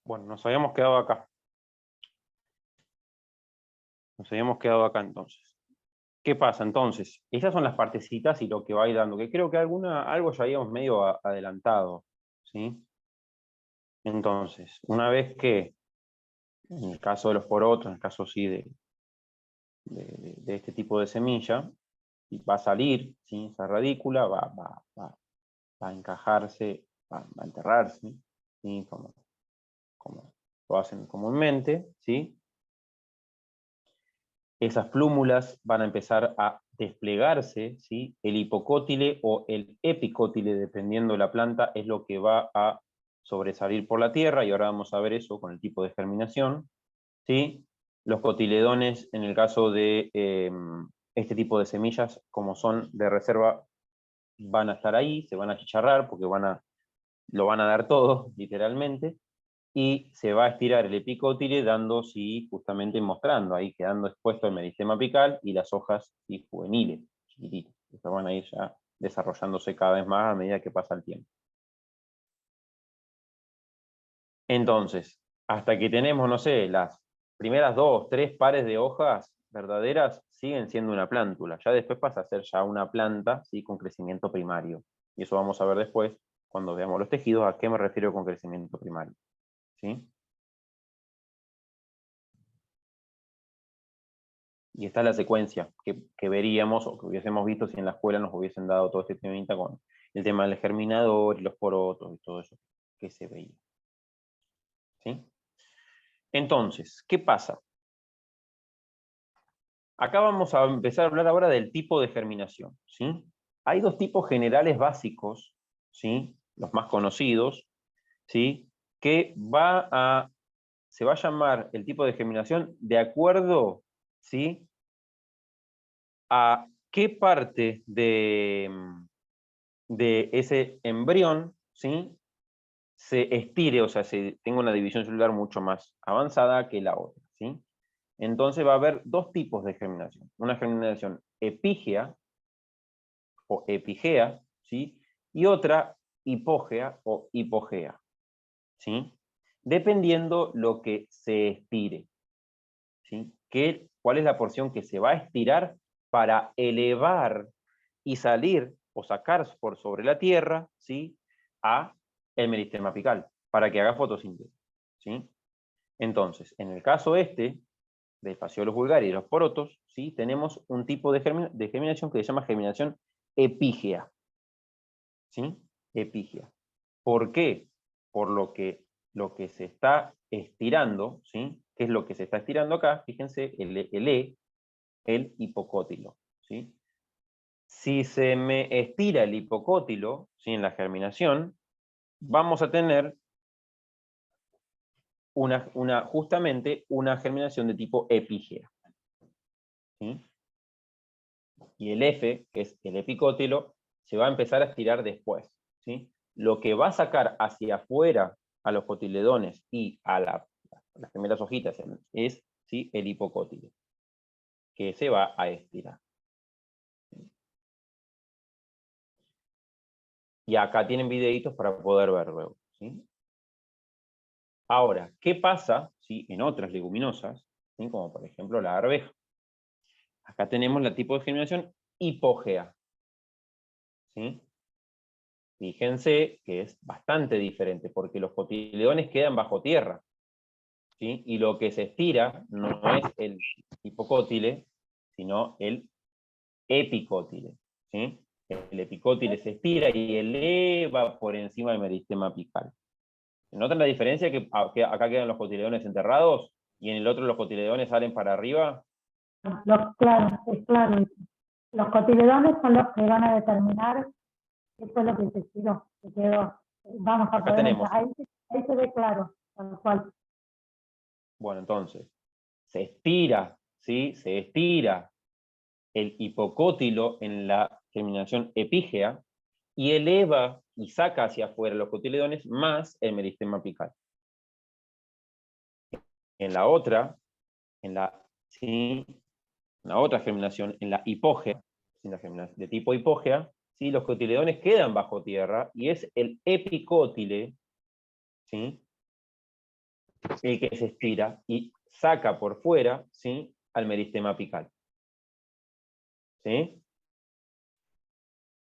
Bueno, nos habíamos quedado acá. Nos habíamos quedado acá entonces. ¿Qué pasa entonces? Esas son las partecitas y lo que va a ir dando, que creo que algo ya habíamos medio adelantado, ¿sí? Entonces, una vez que, en el caso de los porotos, en el caso sí de este tipo de semilla, va a salir, ¿sí? Esa radícula va a encajarse, va a enterrarse, ¿sí? Como lo hacen comúnmente, ¿sí? Esas plúmulas van a empezar a desplegarse, ¿sí? El hipocótile o el epicótile, dependiendo de la planta, es lo que va a sobresalir por la tierra, y ahora vamos a ver eso con el tipo de germinación, ¿sí? Los cotiledones, en el caso de este tipo de semillas, como son de reserva, van a estar ahí, se van a chicharrar, porque lo van a dar todo, literalmente, y se va a estirar el epicótile dando, sí, justamente mostrando, ahí quedando expuesto el meristema apical y las hojas, sí, juveniles, chiquititas, que van a ir ya desarrollándose cada vez más a medida que pasa el tiempo. Entonces, hasta que tenemos, no sé, las primeras 2, 3 pares de hojas verdaderas, siguen siendo una plántula. Ya después pasa a ser ya una planta, ¿sí? Con crecimiento primario. Y eso vamos a ver después, cuando veamos los tejidos, a qué me refiero con crecimiento primario, ¿sí? Y esta es la secuencia que veríamos o que hubiésemos visto si en la escuela nos hubiesen dado todo este temita con el tema del germinador y los porotos y todo eso que se veía. ¿Sí? Entonces, ¿qué pasa? Acá vamos a empezar a hablar ahora del tipo de germinación, ¿sí? Hay dos tipos generales básicos, ¿sí? Los más conocidos, ¿sí? Que se va a llamar el tipo de germinación de acuerdo, ¿sí? A qué parte de ese embrión, ¿sí? Se estire, o sea, tenga una división celular mucho más avanzada que la otra, ¿sí? Entonces va a haber dos tipos de germinación. Una germinación epígea o epigea, ¿sí? Y otra hipógea o hipogea, ¿sí? Dependiendo lo que se estire, ¿sí? ¿Cuál es la porción que se va a estirar para elevar y salir o sacar por sobre la tierra, ¿sí? A el meristema apical, para que haga fotosíntesis, ¿sí? Entonces, en el caso del Phaseolus vulgaris y los porotos, ¿sí? Tenemos un tipo de germinación que se llama germinación epígea, ¿sí? Epígea. ¿Por qué? Por lo que se está estirando, ¿sí? ¿Qué es lo que se está estirando acá? Fíjense, el hipocótilo, ¿sí? Si se me estira el hipocótilo, ¿sí? En la germinación, vamos a tener justamente una germinación de tipo epígea, ¿sí? Y el F, que es el epicótilo, se va a empezar a estirar después, ¿sí? Lo que va a sacar hacia afuera a los cotiledones y a las primeras hojitas es, ¿sí? El hipocótilo, que se va a estirar. Y acá tienen videitos para poder ver luego, ¿sí? Ahora, ¿qué pasa, ¿sí? En otras leguminosas, ¿sí? Como por ejemplo la arveja? Acá tenemos el tipo de germinación hipogea, ¿sí? Fíjense que es bastante diferente, porque los cotiledones quedan bajo tierra, ¿sí? Y lo que se estira no es el hipocótile, sino el epicótile, ¿sí? El epicótile se estira y eleva por encima del meristema apical. ¿Notan la diferencia? Que acá quedan los cotiledones enterrados y en el otro los cotiledones salen para arriba. Claro, es claro. Los cotiledones son los que van a determinar, esto es lo que se estiró, se quedó. Vamos a Acá poder tenemos, entrar. Ahí se ve claro, tal cual. bueno, entonces, se estira, ¿sí? Se estira el hipocótilo en la germinación epígea y eleva y saca hacia afuera los cotiledones más el meristema apical. En la otra, ¿sí? En la otra germinación, en la hipógea, en la germinación de tipo hipógea, ¿sí? Los cotiledones quedan bajo tierra y es el epicótile, ¿sí? el que se estira y saca por fuera, ¿sí?, al meristema apical. ¿Sí?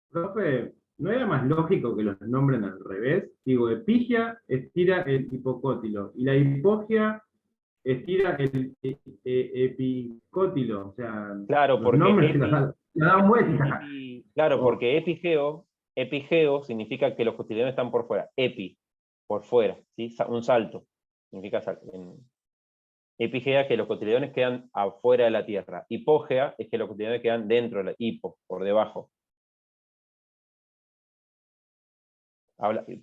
Profe, ¿no era más lógico que los nombren al revés? Digo, epigia estira el hipocótilo y la hipogia estira el epicótilo. O sea, Claro, los porque nombres se los dan vuelta. claro, Oh, porque epigeo significa que los cotiledones están por fuera. Epi, por fuera, ¿sí? Un salto. Significa salto. Epigea, que los cotiledones quedan afuera de la tierra. Hipogea es que los cotiledones quedan dentro de la hipo, por debajo.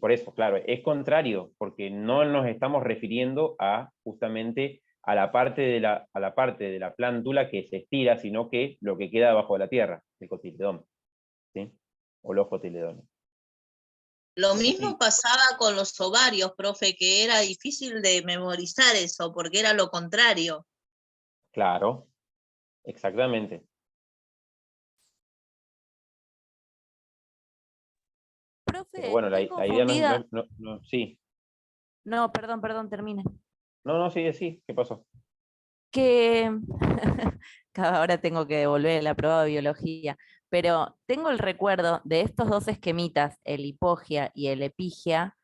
Por eso, claro, es contrario, porque no nos estamos refiriendo a justamente a la parte de la plántula que se estira, sino que lo que queda abajo de la tierra, el cotiledón, ¿sí? O los cotiledones. Lo Eso mismo sí, pasaba con los ovarios, profe, que era difícil de memorizar eso, porque era lo contrario. claro, exactamente. Pero Profe, bueno, estoy la idea confundida. sí. No, perdón, termine. No, sí, ¿qué pasó? Que ahora tengo que devolver el aprobado de biología, pero tengo el recuerdo de estos dos esquemitas, el hipogia y el epigia,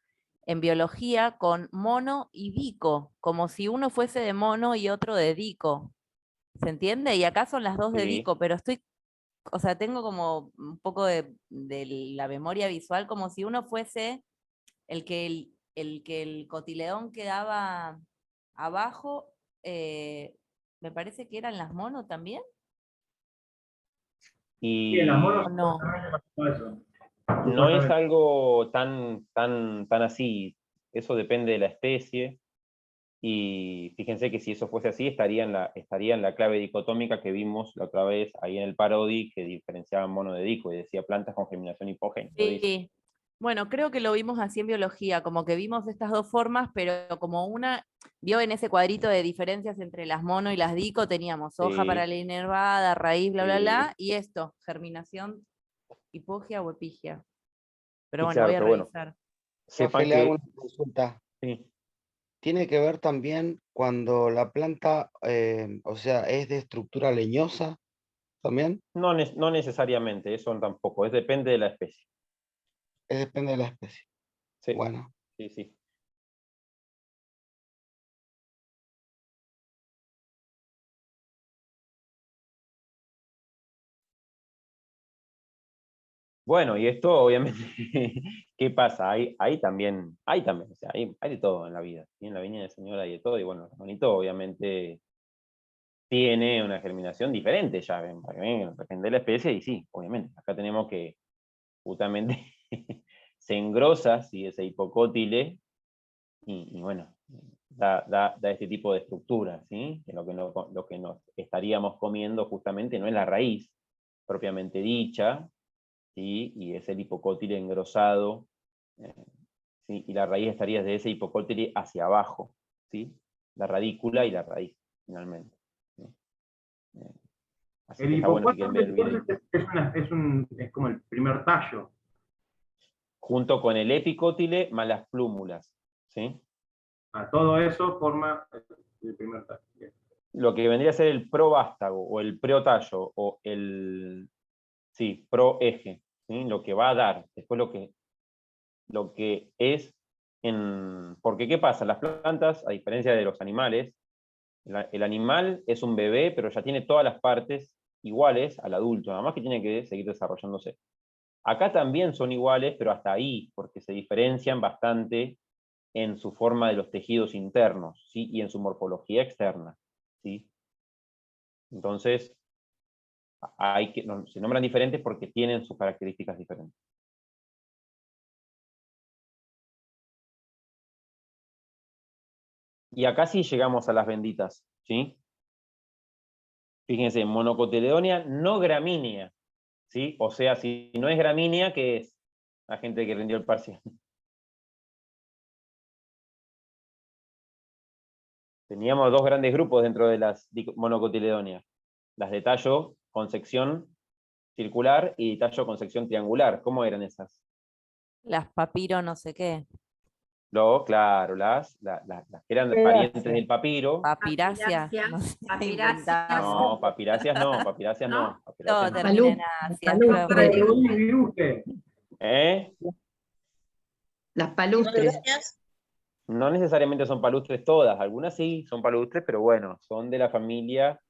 en biología con mono y dico, como si uno fuese de mono y otro de dico. ¿Se entiende? Y acá son las dos de Sí. dico, pero o sea, tengo como un poco de la memoria visual, como si uno fuese el cotiledón quedaba abajo, me parece que eran las monos también. sí, en las Y monos ¿O no? supuestamente pasó eso. no es Supuestamente. algo tan así. Eso depende de la especie. Y fíjense que si eso fuese así, estaría en la clave dicotómica que vimos la otra vez ahí en el Parodi, que diferenciaba mono de dico y decía plantas con germinación hipogénica. Lo dice. Sí. Bueno, creo que lo vimos así en biología, como que vimos estas dos formas, pero como una, vio en ese cuadrito de diferencias entre las mono y las dico, teníamos hoja Sí, para la inervada, raíz, bla, bla, sí. bla, y esto, germinación, hipogia o epigia. Pero Y bueno, claro, voy a pero bueno, revisar. Profe, sepan le hago que una consulta. sí, Tiene que ver también cuando la planta, o sea, es de estructura leñosa también. no necesariamente, eso tampoco, depende de la especie. Depende de la especie. Sí, Bueno, sí. Bueno, y esto obviamente, ¿qué pasa? Hay también, o sea, hay de todo en la vida. ¿Sí? En la viña del Señor hay de todo, y bueno, el bonito obviamente tiene una germinación diferente, ya ven, para que ven, depende de la especie, y sí, obviamente, acá tenemos que justamente se engrosa, ¿sí? Ese hipocótile, y bueno, da este tipo de estructura, ¿sí? Que lo que nos estaríamos comiendo justamente no es la raíz propiamente dicha, ¿sí? Y es el hipocótile engrosado, eh, ¿sí? Y la raíz estaría de ese hipocótile hacia abajo, ¿sí? La radícula y la raíz, finalmente. ¿Sí? Eh, Así El que está bueno si quieren hipocótilo ver el entonces video. es como el primer tallo. Junto con el epicótile más las plúmulas, ¿sí? A todo eso forma el primer tallo. Bien. Lo que vendría a ser el provástago, o el preotallo, o el, sí, proeje, ¿sí? Lo que va a dar, después lo que es porque ¿qué pasa? Las plantas, a diferencia de los animales, el animal es un bebé, pero ya tiene todas las partes iguales al adulto, nada más que tiene que seguir desarrollándose. Acá también son iguales, pero hasta ahí, porque se diferencian bastante en su forma de los tejidos internos, ¿sí? Y en su morfología externa, ¿sí? Entonces, se nombran diferentes porque tienen sus características diferentes. Y acá sí llegamos a las benditas, ¿sí? Fíjense, monocotiledonia no gramínea, ¿sí? O sea, si no es gramínea, ¿qué es? La gente que rindió el parcial. Teníamos dos grandes grupos dentro de las monocotiledonias. Las de tallo con sección circular y tallo con sección triangular. ¿Cómo eran esas? Las papiro no sé qué. Claro, las que eran parientes del papiro. Papiráceas. No sé, Papiráceas. inventamos. Papiracias no, papiracias no. No. Papiracias Todo no. termina en acias. Palustre, y viruje. ¿Eh? Las palustres. Gracias. No necesariamente son palustres todas, algunas sí son palustres, pero bueno, son de la familia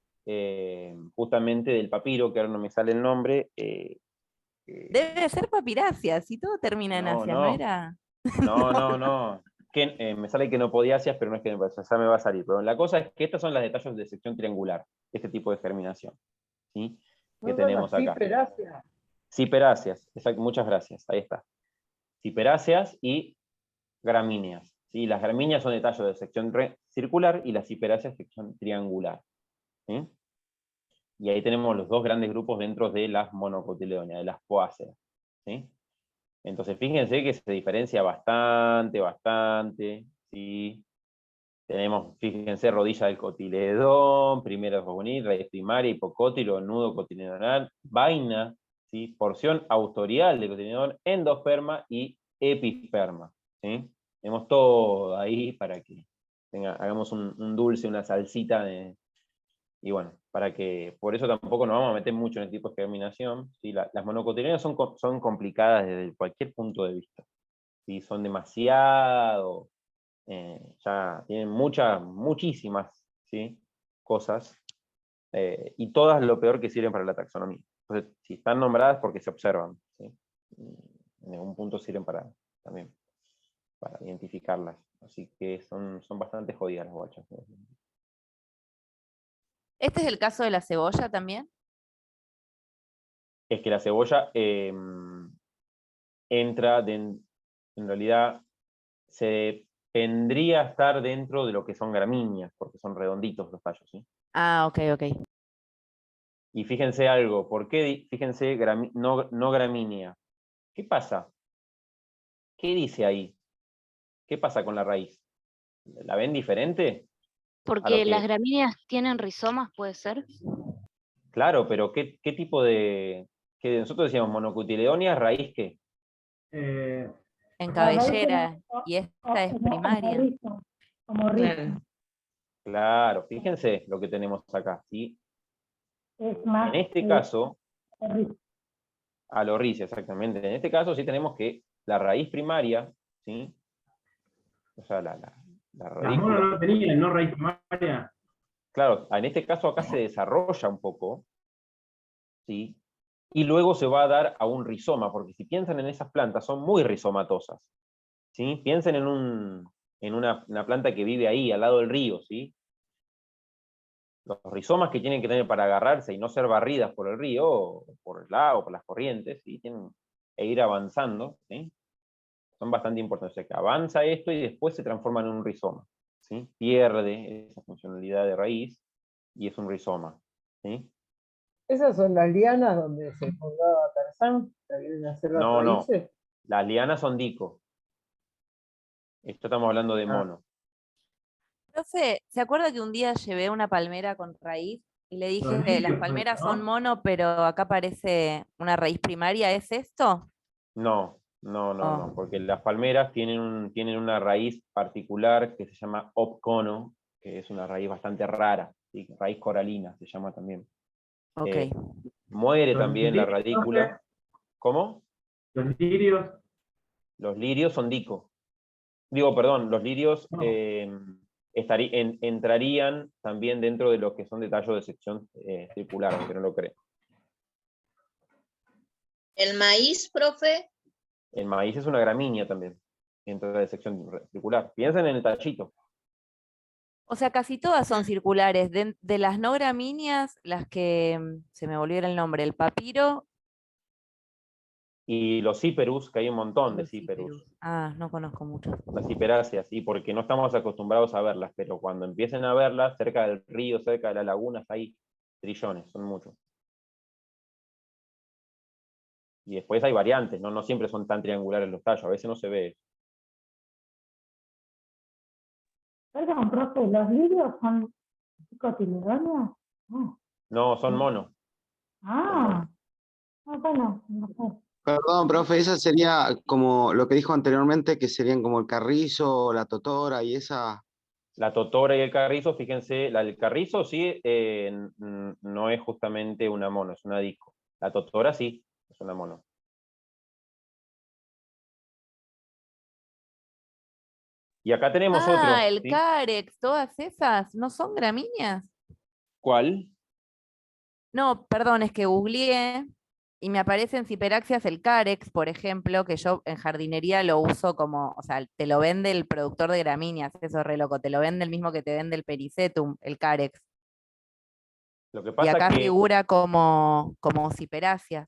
justamente del papiro, que ahora no me sale el nombre. Debe ser papiráceas, si todo termina en No, acias, ¿no no. era? No. Me sale que no podiáceas, pero no es que ya me va a salir. Pero la cosa es que estas son las detalles de sección triangular, este tipo de germinación, ¿sí? Que tenemos acá. Ciperáceas. Ciperáceas, exacto, muchas gracias, ahí está. Ciperáceas y gramíneas. ¿Sí? Las gramíneas son de tallo de sección circular y las ciperáceas sección triangular. ¿Sí? Y ahí tenemos los dos grandes grupos dentro de las monocotiledóneas, de las poáceas. ¿Sí? Entonces fíjense que se diferencia bastante. ¿Sí? Tenemos, fíjense, rodilla del cotiledón, primera juvenil, raíz primaria, hipocótilo, nudo cotiledonal, vaina, ¿sí? Porción autorial del cotiledón, endosperma y episperma. ¿Sí? Tenemos todo ahí para que hagamos un dulce, una salsita y bueno, para que, por eso tampoco nos vamos a meter mucho en el tipo de germinación. ¿Sí? Las monocotiledóneas son complicadas desde cualquier punto de vista. ¿Sí? Son demasiado, ya tienen muchísimas, ¿sí? cosas, y todas lo peor que sirven para la taxonomía. Entonces, si están nombradas porque se observan, ¿sí? En algún punto sirven también para identificarlas. Así que son bastante jodidas las guachas. ¿Este es el caso de la cebolla también? Es que la cebolla entra, en realidad, tendría a estar dentro de lo que son gramíneas, porque son redonditos los tallos, ¿sí? Ah, ok. Y fíjense algo, ¿por qué? Fíjense, no gramínea. ¿Qué pasa? ¿Qué dice ahí? ¿Qué pasa con la raíz? ¿La ven diferente? Porque que- las gramíneas tienen rizomas, ¿puede ser? Claro, pero ¿qué tipo de...? Que nosotros decíamos monocotiledónea, ¿raíz qué? En La raíz cabellera, como- y esta es como primaria. rizo, como rizo. Claro. Claro, fíjense lo que tenemos acá, ¿sí? Es más En este caso, rizo. a lo rizo, exactamente. En este caso sí tenemos que la raíz primaria, ¿sí? O sea, la Las radícula. monos no tenían, ¿no? Raíz primaria. Claro, en este caso acá se desarrolla un poco, ¿sí? Y luego se va a dar a un rizoma, porque si piensan en esas plantas, son muy rizomatosas, ¿sí? Piensen en una planta que vive ahí, al lado del río, ¿sí? Los rizomas que tienen que tener para agarrarse y no ser barridas por el río, o por el lago, por las corrientes, ¿sí? E ir avanzando, ¿sí? Son bastante importantes. O sea, que avanza esto y después se transforma en un rizoma, ¿sí? Pierde esa funcionalidad de raíz y es un rizoma, ¿sí? Esas son las lianas donde se fundaba Tarzán, que vienen a hacer las No. raíces. Las lianas son dico. Esto estamos hablando de mono. Profe, ¿se acuerda que un día llevé una palmera con raíz y le dije Los que las lirios, palmeras ¿no? son mono, pero acá aparece una raíz primaria? ¿Es esto? No, Oh. porque las palmeras tienen una raíz particular que se llama opcono, que es una raíz bastante rara, ¿sí? Raíz coralina se llama también. Ok. Muere Los también la lirios, radícula. ¿Cómo? Los lirios. Los lirios son dico. Digo, perdón, los lirios No. entrarían también dentro de lo que son de tallo de sección circular, aunque no lo creen. El maíz, profe, El maíz es una gramínea también, entra de sección circular. Piensen en el tallito. O sea, casi todas son circulares. De las no gramíneas, las que se me volviera el nombre, el papiro. Y los cíperus, que hay un montón de los cíperus. cíperus. Ah, no conozco mucho. Las ciperáceas, y porque no estamos acostumbrados a verlas, pero cuando empiecen a verlas, cerca del río, cerca de las lagunas, hay trillones, son muchos. Y después hay variantes, no siempre son tan triangulares los tallos, a veces no se ve. Perdón, profe, ¿los lirios son cotiledóneos? No. No, son monos. Ah, bueno, no sé. Perdón, profe, esa sería como lo que dijo anteriormente, que serían como el carrizo, la totora y esa. La totora y el carrizo, fíjense, el carrizo sí no es justamente una mono, es una disco. La totora sí, es una mono. Y acá tenemos otro, Ah, el ¿sí? carex, todas esas, ¿no son gramíneas? ¿Cuál? No, perdón, es que googleé y me aparecen ciperaxias el carex, por ejemplo, que yo en jardinería lo uso como, o sea, te lo vende el productor de gramíneas, eso es re loco, te lo vende el mismo que te vende el pericetum, el carex. Lo que Y pasa acá que, figura como ciperáceas.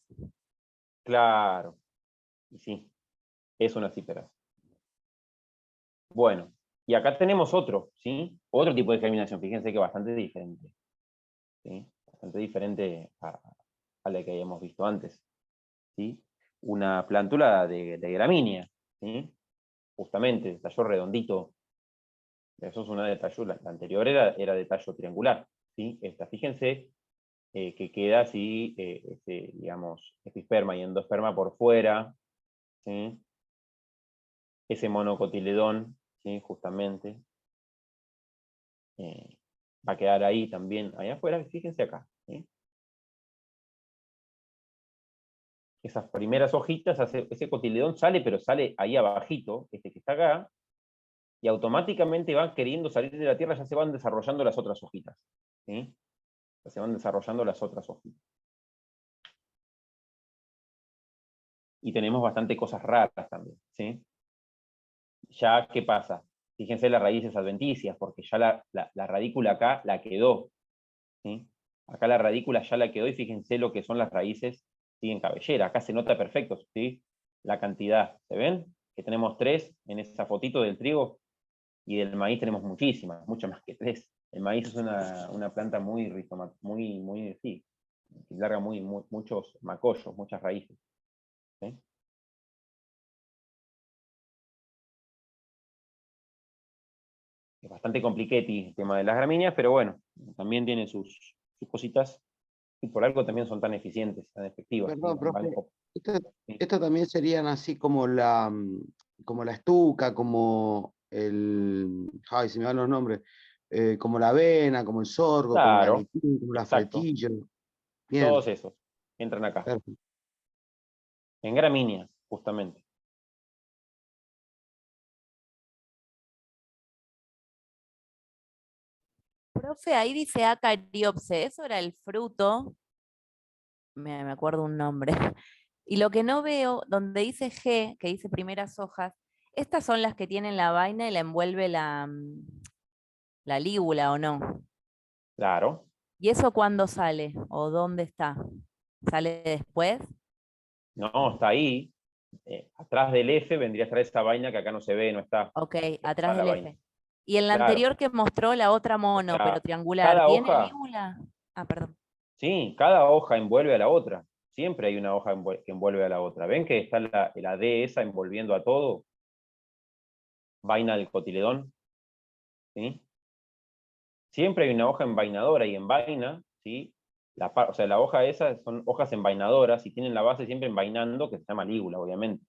claro, y sí, es una cipera. Bueno, y acá tenemos otro, ¿sí? Otro tipo de germinación, fíjense que bastante diferente, ¿sí? Bastante diferente a la que habíamos visto antes, ¿sí? Una plántula de gramínea, ¿sí? Justamente, de tallo redondito. Eso es una de tallo, la anterior era de tallo triangular, ¿sí? Esta, fíjense que queda así, digamos, episperma y endosperma por fuera, ¿sí? Ese monocotiledón, ¿sí? Justamente, eh, va a quedar ahí también, allá afuera, fíjense acá, ¿sí? Esas primeras hojitas, ese cotiledón sale, pero sale ahí abajito, este que está acá, y automáticamente van queriendo salir de la tierra, ya se van desarrollando las otras hojitas, ¿sí? Ya se van desarrollando las otras hojitas. Y tenemos bastante cosas raras también, ¿sí? Ya, ¿qué pasa? Fíjense las raíces adventicias, porque ya la radícula acá la quedó, ¿sí? Acá la radícula ya la quedó y fíjense lo que son las raíces, ¿sí? En cabellera. Acá se nota perfecto, ¿sí? La cantidad, ¿se ven? Que tenemos 3 en esa fotito del trigo y del maíz tenemos muchísimas, muchas más que 3. El maíz es una planta muy muy, sí, que larga muchos macollos, muchas raíces, ¿sí? Es bastante compliquete el tema de las gramíneas, pero bueno, también tiene sus cositas, y por algo también son tan eficientes, tan efectivas, ¿sí? Perdón, profe, esta, Sí. esta también serían así como la estuca, como ay, se me van los nombres, como la avena, como el sorgo, como la Claro, lechín, como la exacto, fretilla. Bien, todos esos entran acá, perfecto. en gramíneas, justamente. Profe, ahí dice Acariopse, eso era el fruto, me acuerdo un nombre. Y lo que no veo, donde dice G, que dice primeras hojas, estas son las que tienen la vaina y la envuelve la lígula, ¿o no? Claro, ¿Y eso cuándo sale? ¿O dónde está? ¿Sale después? no, está ahí, atrás del F vendría a estar esa vaina que acá no se ve, no está, Ok, está atrás la del vaina. F. Y en la Claro, anterior que mostró la otra o mono, pero sea, triangular, cada ¿tiene hoja, lígula? Ah, perdón. sí, cada hoja envuelve a la otra. Siempre hay una hoja que envuelve a la otra. ¿Ven que está la D esa envolviendo a todo? Vaina del cotiledón, ¿sí? Siempre hay una hoja envainadora y en vaina, ¿sí? O sea, la hoja esa son hojas envainadoras y tienen la base siempre envainando, que se llama lígula, obviamente.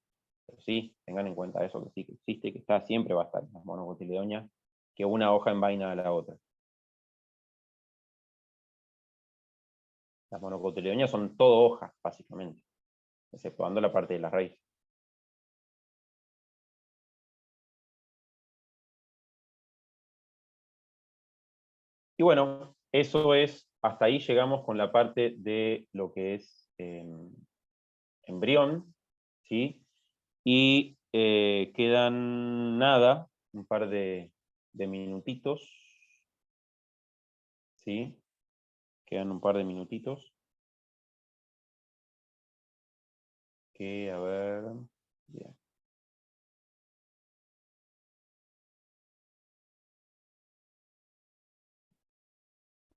Pero sí, tengan en cuenta eso, que sí, que existe, que está, siempre va a estar en las monocotiledoñas, que una hoja envaina a la otra. Las monocotiledoñas son todo hojas, básicamente, exceptuando la parte de la raíz. Y bueno, eso es, hasta ahí llegamos con la parte de lo que es embrión, ¿sí? Y quedan nada, un par de minutitos, ¿sí? Quedan un par de minutitos. Que, a ver, bien.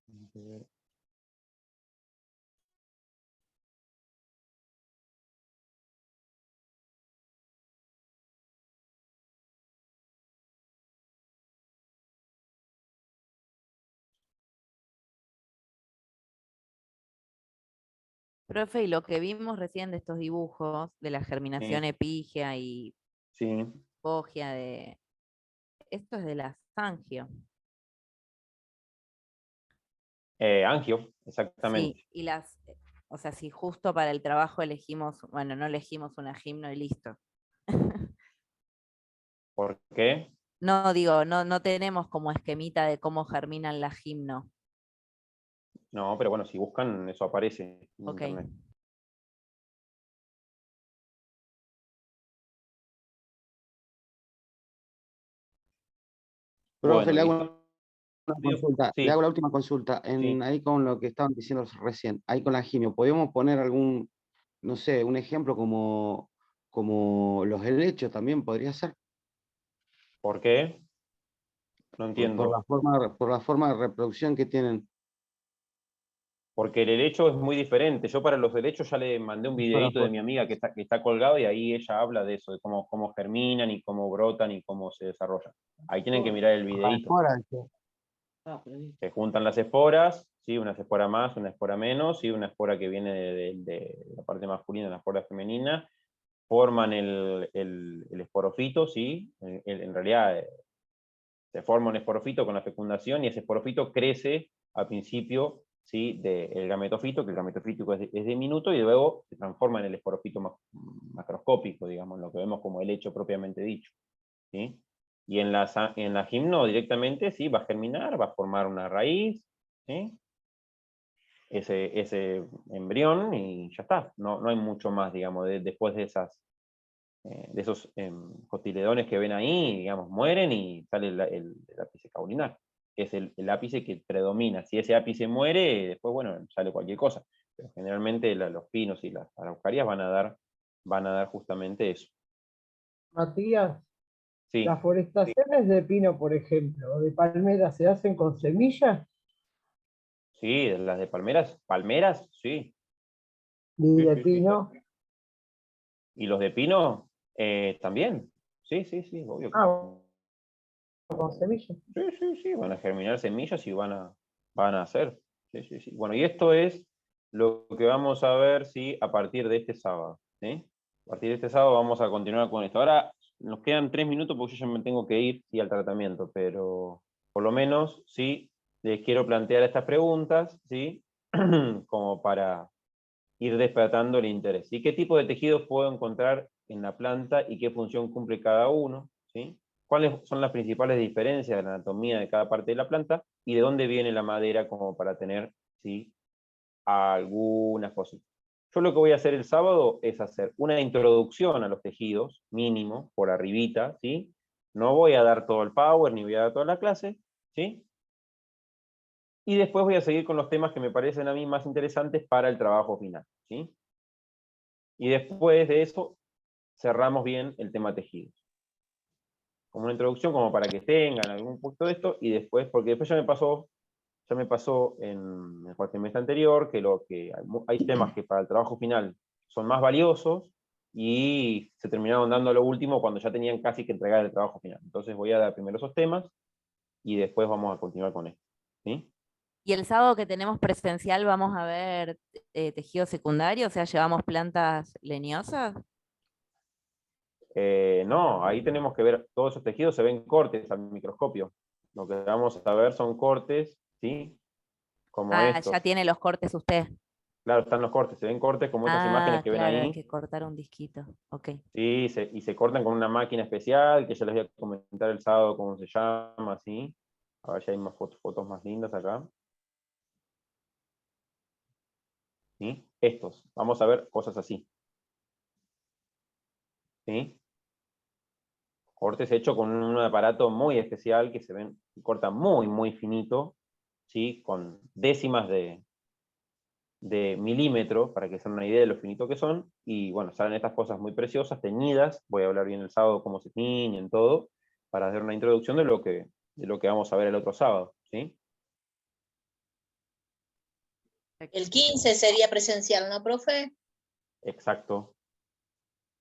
Vamos a ver. Profe, y lo que vimos recién de estos dibujos, de la germinación Sí, epígea y sí. hipogia, esto es de la Sangio. Angio, exactamente. Sí, y o sea, si justo para el trabajo elegimos, bueno, no elegimos una gimno y listo. ¿Por qué? No, digo, no tenemos como esquemita de cómo germinan la gimno. No, pero bueno, si buscan, eso aparece en Ok. internet. Profe, Bueno, le y hago una consulta, le sí, hago la última consulta. sí. Ahí con lo que estaban diciendo recién, ahí con la gimio, ¿podríamos poner algún, no sé, un ejemplo como los helechos también podría ser? ¿Por qué? No Por la entiendo. forma de reproducción que tienen. Porque el helecho es muy diferente. Yo para los helechos ya le mandé un Para, videíto de mi amiga que está colgado y ahí ella habla de eso, de cómo germinan y cómo brotan y cómo se desarrollan. Ahí tienen que mirar el por la videíto. espora, dice. Se juntan las esporas, ¿sí? Una espora más, una espora menos, ¿sí? Una espora que viene de la parte masculina, la espora femenina, forman el esporofito, ¿sí? En realidad se forma un esporofito con la fecundación y ese esporofito crece al principio, ¿sí? Del gametofito, que el gametofito es diminuto, y luego se transforma en el esporofito macroscópico, digamos, lo que vemos como el hecho propiamente dicho. ¿Sí? Y en la gimno directamente sí, va a germinar, va a formar una raíz, ¿sí? Ese embrión y ya está. No hay mucho más, digamos, después de esos cotiledones que ven ahí, digamos, mueren y sale el ápice caulinar, que es el ápice que predomina. Si ese ápice muere, después, bueno, sale cualquier cosa. Pero generalmente los pinos y las araucarias van a dar justamente eso. Matías, Sí, las forestaciones de pino, por ejemplo, o de palmera, ¿se hacen con semillas? sí, las de palmeras, sí. Y Sí, de sí, sí. pino, Y los de pino, también. Sí, sí, sí, obvio que sí. ah, con semillas. Sí, sí, sí, van a germinar semillas y van a hacer. Sí, sí, sí. Bueno, y esto es lo que vamos a ver, sí, a partir de este sábado. ¿Sí? A partir de este sábado vamos a continuar con esto. Ahora nos quedan 3 minutos porque yo ya me tengo que ir, sí, al tratamiento, pero por lo menos, sí, les quiero plantear estas preguntas, ¿sí? Como para ir despertando el interés. ¿Y qué tipo de tejidos puedo encontrar en la planta y qué función cumple cada uno? ¿Sí? ¿Cuáles son las principales diferencias de la anatomía de cada parte de la planta y de dónde viene la madera como para tener, ¿sí?, algunas cositas? Yo lo que voy a hacer el sábado es hacer una introducción a los tejidos, mínimo, por arribita, ¿sí? No voy a dar todo el power ni voy a dar toda la clase, ¿sí? Y después voy a seguir con los temas que me parecen a mí más interesantes para el trabajo final, ¿sí? Y después de eso cerramos bien el tema tejidos. Como una introducción, como para que tengan algún punto de esto, y después, porque después ya me pasó en el cuatrimestre anterior, que hay temas que para el trabajo final son más valiosos, y se terminaron dando a lo último cuando ya tenían casi que entregar el trabajo final. Entonces voy a dar primero esos temas, y después vamos a continuar con esto. ¿Sí? Y el sábado que tenemos presencial vamos a ver tejido secundario, o sea, llevamos plantas leñosas. No, ahí tenemos que ver, todos esos tejidos se ven cortes al microscopio. Lo que vamos a ver son cortes, ¿sí? Como Ah, ya estos. tiene los cortes usted. Claro, están los cortes, se ven cortes como estas imágenes Ah, que ven claro, hay ahí, que cortar un disquito. Ok. ¿sí? Y se cortan con una máquina especial, que ya les voy a comentar el sábado cómo se llama, ¿sí? A ver si hay más fotos más lindas acá. ¿Sí? Estos, vamos a ver cosas así. ¿Sí? Cortes hechos con un aparato muy especial que se ven, corta muy, muy finito, ¿sí? Con décimas de milímetro, para que se den una idea de lo finito que son, y bueno, salen estas cosas muy preciosas, teñidas, voy a hablar bien el sábado cómo se tiñen, todo, para hacer una introducción de lo que vamos a ver el otro sábado, ¿sí? El 15 sería presencial, ¿no, profe? Exacto,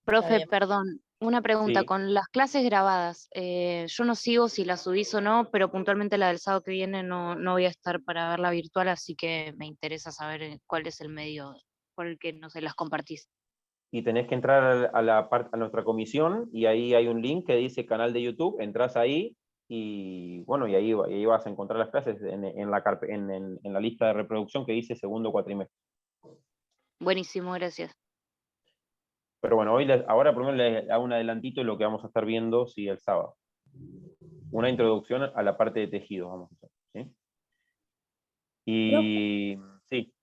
Está Profe, bien. perdón, una pregunta. sí. Con las clases grabadas, yo no sigo si las subís o no, pero puntualmente la del sábado que viene no voy a estar para verla virtual, así que me interesa saber cuál es el medio. por el que, no sé, las compartís? Y tenés que entrar a nuestra comisión, y ahí hay un link que dice canal de YouTube, entras ahí, y bueno, y ahí vas a encontrar las clases en la lista de reproducción que dice segundo cuatrimestre. Buenísimo, gracias. Pero bueno, ahora primero les hago un adelantito de lo que vamos a estar viendo el sábado. Una introducción a la parte de tejidos vamos a hacer, ¿sí? Y sí.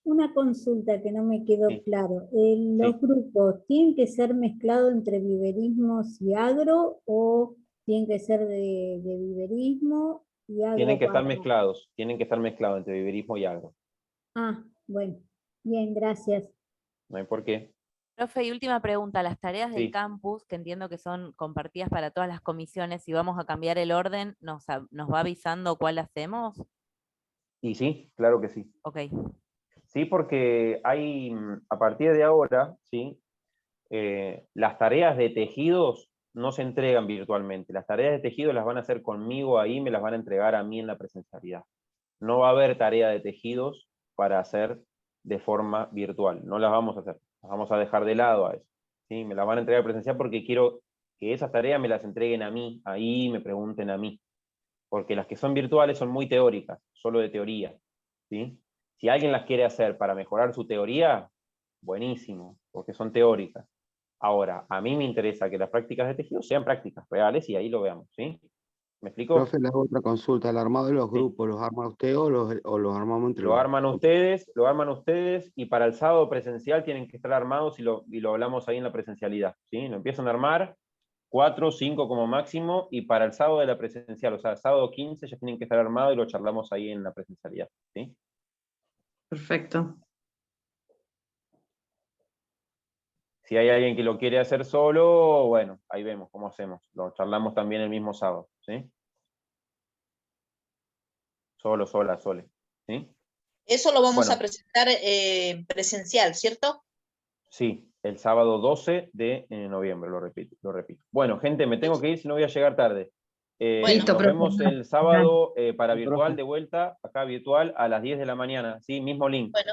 Una consulta que no me quedó Sí. claro. ¿Los Sí. grupos tienen que ser mezclados entre viverismos y agro o tienen que ser de viverismo y agro? Tienen que estar mezclados entre viverismo y agro. Ah, bueno. Bien, gracias. No hay por qué. Profe, y última pregunta, las tareas del Sí. campus, que entiendo que son compartidas para todas las comisiones, si vamos a cambiar el orden, ¿nos va avisando cuál hacemos? Y sí, claro que sí. Ok. Sí, porque hay, a partir de ahora, ¿sí? Las tareas de tejidos no se entregan virtualmente. Las tareas de tejidos las van a hacer conmigo ahí, me las van a entregar a mí en la presencialidad. No va a haber tarea de tejidos para hacer de forma virtual. No las vamos a hacer. Las vamos a dejar de lado a eso, ¿sí? Me las van a entregar presencial porque quiero que esas tareas me las entreguen a mí, ahí me pregunten a mí. Porque las que son virtuales son muy teóricas, solo de teoría, ¿sí? Si alguien las quiere hacer para mejorar su teoría, buenísimo, porque son teóricas. Ahora, a mí me interesa que las prácticas de tejido sean prácticas reales y ahí lo veamos, ¿sí? ¿Me explico? Profe, le hago otra consulta. ¿El armado de los grupos los arma usted o los armamos entre Lo los arman ustedes, y para el sábado presencial tienen que estar armados y lo hablamos ahí en la presencialidad, ¿sí? Lo empiezan a armar, 4 o 5 como máximo, y para el sábado de la presencial, o sea, el sábado 15 ya tienen que estar armados y lo charlamos ahí en la presencialidad, ¿sí? Perfecto. Si hay alguien que lo quiere hacer solo, bueno, ahí vemos cómo hacemos. Lo charlamos también el mismo sábado, ¿sí? Solo, sola, sole, ¿sí? Eso lo vamos Bueno. a presentar presencial, ¿cierto? Sí, el sábado 12 de noviembre, lo repito. Bueno, gente, me tengo que ir, si no voy a llegar tarde. Listo, Nos profe. vemos el sábado para Sí, virtual, profe. de vuelta, acá virtual, a las 10 de la mañana, ¿sí? Mismo link. Bueno.